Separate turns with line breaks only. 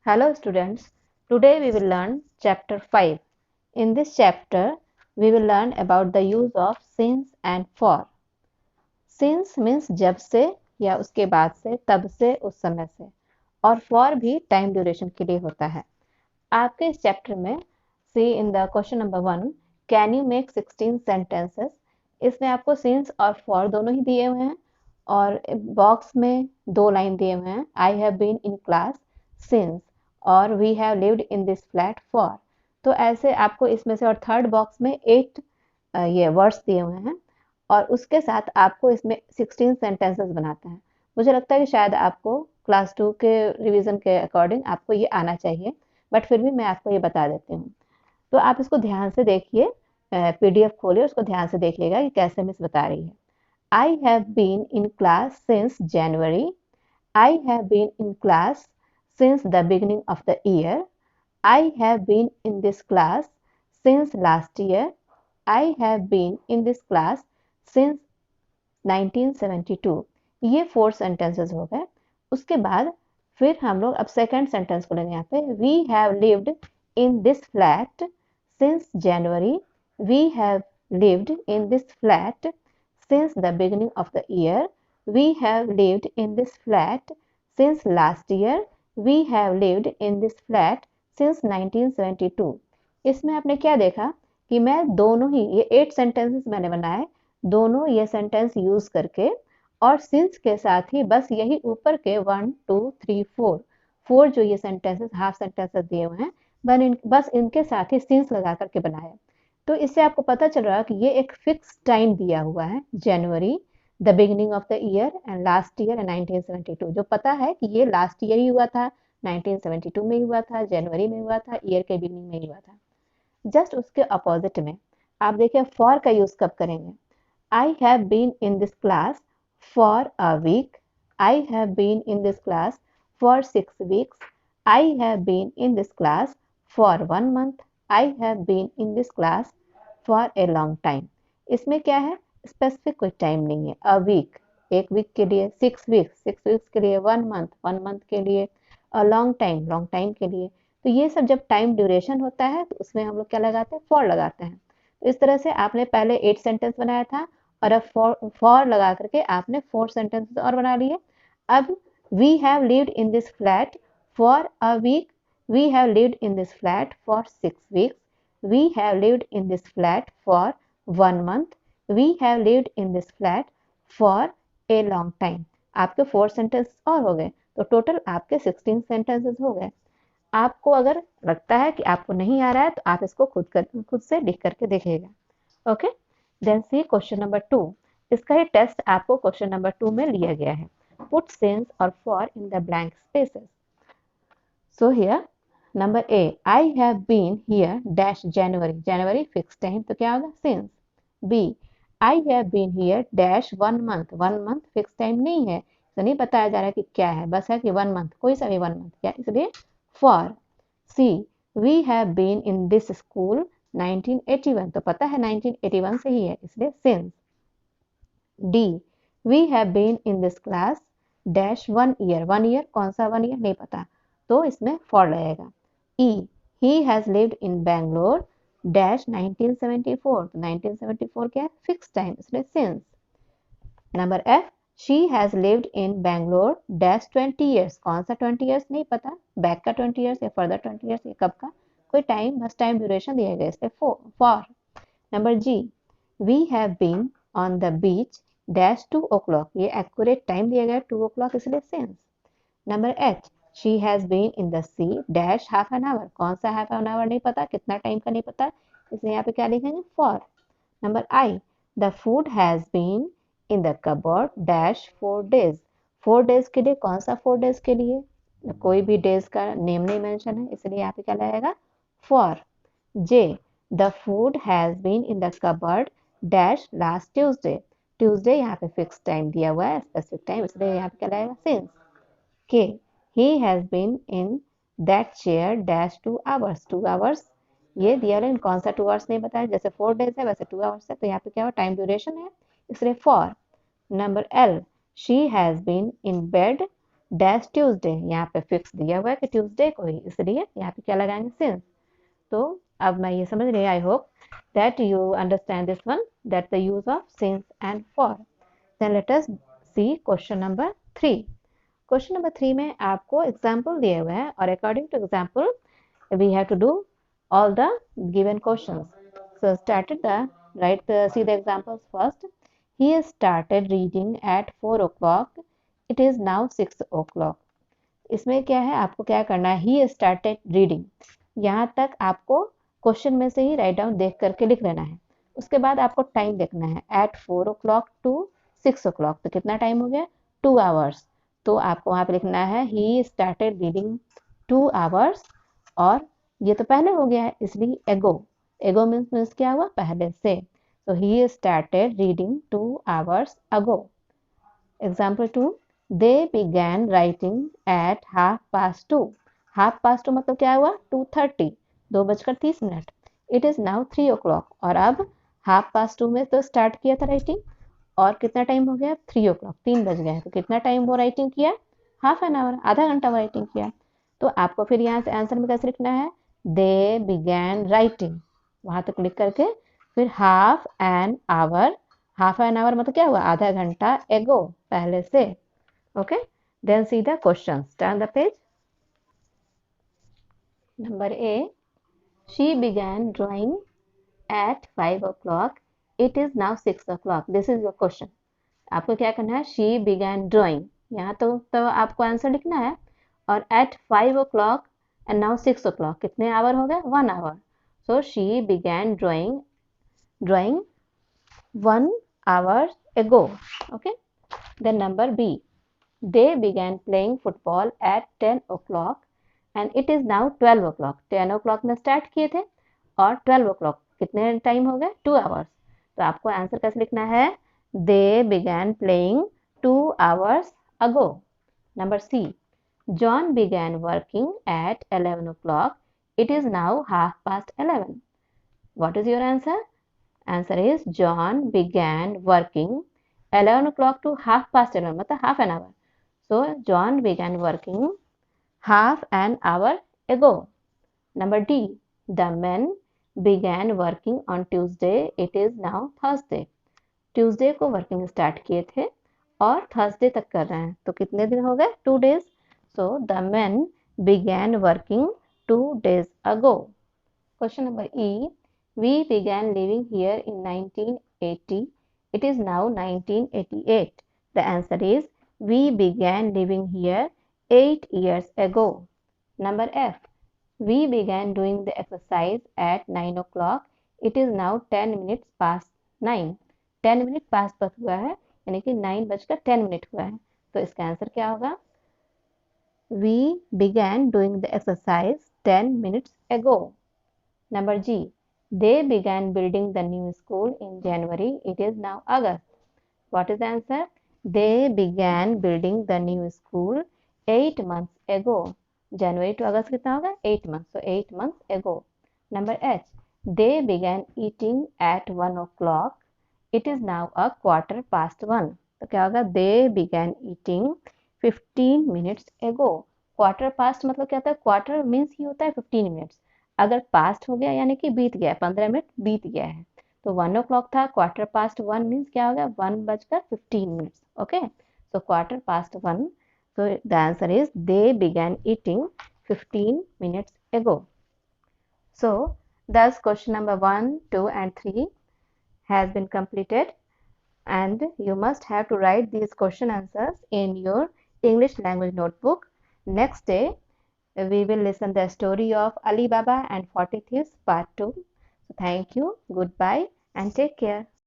Hello students, today we will learn chapter 5. In this chapter, we will learn about the use of since and for. Since means जब से या उसके बाद से, तब से, उस समय से, और for भी टाइम ड्यूरेशन के लिए होता है। आपके इस चैप्टर में see in the question number 1, can you make 16 sentences. इसमें आपको सिंस और फॉर दोनों ही दिए हुए हैं और बॉक्स में 2 लाइन दिए हुए हैं, I have been in class since और we have lived in this flat for. तो ऐसे आपको इसमें से और थर्ड बॉक्स में 8 ये वर्ड्स दिए हुए हैं और उसके साथ आपको इसमें 16 सेंटेंसेस बनाते हैं। मुझे लगता है कि शायद आपको क्लास 2 के रिवीजन के अकॉर्डिंग आपको ये आना चाहिए, बट फिर भी मैं आपको ये बता देती हूँ। तो आप इसको ध्यान से देखिए, पीडीएफ खोलिए, उसको ध्यान से देखिएगा कि कैसे मिस बता रही है। I have been in class since January. I have been in class since the beginning of the year. I have been in this class since last year. I have been in this class since 1972। ये 4 sentences हो गए। उसके बाद फिर हम लोग अब second sentence को लेंगे। यहाँ पे we have lived in this flat since January. We have lived in this flat since the beginning of the year. We have lived in this flat since last year. We have lived in this flat since 1972। इसमें आपने क्या देखा कि मैं दोनों ही ये 8 sentences मैंने बनाए, दोनों ये सेंटेंस यूज करके और सिंस के साथ ही बस यही ऊपर के 1 2 3 4 जो ये सेंटेंसेस हाफ सेंटेंसेस दिए हुए हैं बस इनके साथ ही सिंस लगा करके बनाए। तो इससे आपको पता चल रहा है कि ये एक फिक्स टाइम दिया हुआ है, January, the beginning of the year and last year and 1972। जो पता है कि ये लास्ट ईयर ही हुआ था, 1972 में ही हुआ था, जनवरी में हुआ था, ईयर के बिगिनिंग में ही हुआ था। जस्ट उसके अपोजिट में आप देखिए फॉर का यूज कब करेंगे। I have been in this class for a week. I have been in this class for 6 weeks। I have been in this class for 1 month। I have been in this class for a long time. इसमें क्या है, specific कोई time नहीं है। A week, 1 week के लिए, 6 weeks, 6 weeks के लिए, 1 month, 1 month के लिए, अ लॉन्ग टाइम के लिए। तो ये सब जब टाइम ड्यूरेशन होता है तो उसमें हम लोग क्या लगाते हैं, फॉर लगाते हैं। तो इस तरह से आपने पहले 8 सेंटेंस बनाया था और अब फॉर लगा करके आपने 4 सेंटेंस और बना लिए। अब we have lived in this flat for a week. We have lived in this flat for 6 weeks। We have lived in this flat for 1 month. We have lived in this flat for a long time। आपके 4 sentence और हो गए, तो total आपके 16 sentences हो गए। आपको अगर लगता है कि आपको नहीं आ रहा है तो आप इसको खुद से लिख करके देखिएगा। Okay, then C question number 2। इसका ही टेस्ट आपको क्वेश्चन नंबर 2 में लिया गया है। पुट सिंस और for in the blank spaces. So here number A, I have been here dash January. जनवरी फिक्स टाइम, तो क्या होगा, since. B, I have been here dash 1 month। 1 month fix time नहीं है, तो नहीं बताया जा रहा है कि क्या है, बस है कि 1 month, कोई सा भी 1 month क्या, इसलिए for. C, we have been in this school 1981। तो पता है 1981 से ही है, इसलिए since. D, we have been in this class dash 1 year। 1 year कौन सा 1 year नहीं पता, तो इसमें फॉर लगेगा। E, he has lived in Bangalore dash 1974। तो 1974 क्या है, फिक्स टाइम, इसलिए since. Number F, she has lived in Bangalore dash 20 years। कौन सा 20 years नहीं पता, बैक का 20 years या फर्दर 20 years, ये कब का, कोई टाइम, बस टाइम ड्यूरेशन दिया गया, इसलिए for. Number G, we have been on the beach dash 2 o'clock। ये एक्यूरेट टाइम दिया गया 2 o'clock, इसलिए since. Number H, she has been in the sea dash half an hour. कौन सा हाफ एन आवर नहीं पता, कितना टाइम का नहीं पता, इसलिए यहाँ पे क्या लिखेंगे, for. Number I, the food has been in the cupboard dash 4 days। 4 days के लिए, कौन सा 4 days के लिए, कोई भी डेज का नेम नहीं मेंशन है, इसलिए यहाँ पे क्या लगेगा, for. J, the food has been in the cupboard dash last Tuesday. Tuesday यहाँ पे फिक्स टाइम दिया हुआ है, स्पेसिफिक टाइम, इसलिए यहाँ पे क्या लगेगा, सिंस। के, he has been in that chair dash 2 hours। 2 hours ये दिया, लेकिन कौन सा 2 hours नहीं बताया, जैसे 4 days है वैसे 2 hours है, तो यहाँ पे क्या हो, टाइम ड्यूरेशन है, इसलिए for. Number L, she has been in bed dash Tuesday, यहाँ पे फिक्स दिया हुआ है कि ट्यूसडे को ही, इसलिए यहाँ पे क्या लगाएंगे, सिंस। तो अब मैं ये समझ रही, I hope that you understand this one, that the use of since and for. Then let us see question number 3। Question number 3 में आपको एग्जाम्पल दिए हुए हैं और according to example we have to do all the given questions. So started the see the examples first. He started reading at 4 o'clock. It is now 6 o'clock. इसमें क्या है, आपको क्या करना है, ही स्टार्टेड रीडिंग, यहाँ तक आपको क्वेश्चन में से ही राइट डाउन देख करके लिख लेना है। उसके बाद आपको टाइम देखना है, एट 4 o'clock टू 6 o'clock, तो कितना टाइम हो गया, 2 hours। तो आपको वहाँ पे लिखना है ही स्टार्टेड रीडिंग 2 hours, और ये तो पहले हो गया है इसलिए एगो, एगो मीन्स क्या हुआ, पहले से। तो he started reading 2 hours ago। Example 2, they began writing at 2:30। 2:30 मतलब क्या हुआ, 2:30, 2:30। इट इज नाउ 3 o'clock, और अब 2:30 में तो स्टार्ट किया था राइटिंग, और कितना टाइम हो गया, 3 o'clock, 3 बज गए हैं, तो कितना टाइम वो राइटिंग किया, हाफ एन आवर, आधा घंटा वो राइटिंग किया। तो आपको फिर यहाँ से आंसर में कैसे लिखना है, दे बिगैन राइटिंग, वहां तक लिख करके फिर half an hour, half an hour मतलब क्या हुआ, आधा घंटा, एगो, पहले से। Okay, then see the questions, turn the page. Number A, she began drawing at 5 o'clock, it is now 6 o'clock। This is your question. आपको क्या करना है, शी बिगैन ड्राइंग, यहाँ तो आपको आंसर लिखना है, और eight 5 o'clock and now 6 o'clock, कितने आवर हो गए, 1 hour। So she began drawing 1 hour ago। Okay, then number B, they began playing football at 10 o'clock and it is now 12 o'clock। 10 o'clock में स्टार्ट किए थे, और 12 o'clock कितने time हो गए, 2 hours। तो आपको आंसर कैसे लिखना है, they began playing 2 hours ago। Number C, John began working at 11 o'clock, it is now 11:30। What is your answer? Answer is John began working 11 o'clock to 11:30, मतलब half an hour। So John began working half an hour ago। Number D, the men began working on Tuesday, it is now Thursday। Tuesday को working start किए थे और Thursday तक कर रहे हैं, तो कितने दिन हो गए, 2 days। So the men began working 2 days ago। Question number E, we began living here in 1980, it is now 1988। The answer is we began living here 8 years ago। Number F, we began doing the exercise at 9 o'clock, it is now 10 minutes past 9। 10 minute पास बस हुआ है, यानी कि 9:10 हुआ है, तो इसका answer क्या होगा, we began doing the exercise 10 minutes ago। Number G, they began building the new school in January, it is now August। What is the answer? They began building the new school 8 months ago। January to August कितना होगा, 8 months, so 8 months ago। Number H, they began eating at 1 o'clock, it is now a 1:15। तो क्या होगा, they began eating 15 minutes ago। Quarter past मतलब क्या होता है, quarter means he होता है 15 मिनट्स, अगर पास्ट हो गया यानी कि बीत गया, 15 मिनट बीत गया है। तो 1 o'clock था, 1:15 मीन्स क्या हो गया, 1:15। Okay, so 1:15। so the answer is they began eating 15 minutes ago। So thus question number 1, 2 and 3 has been completed, and you must have to write these question answers in your English language notebook। Next day we will listen the story of Ali Baba and 40 Thieves part 2। So thank you, goodbye and take care।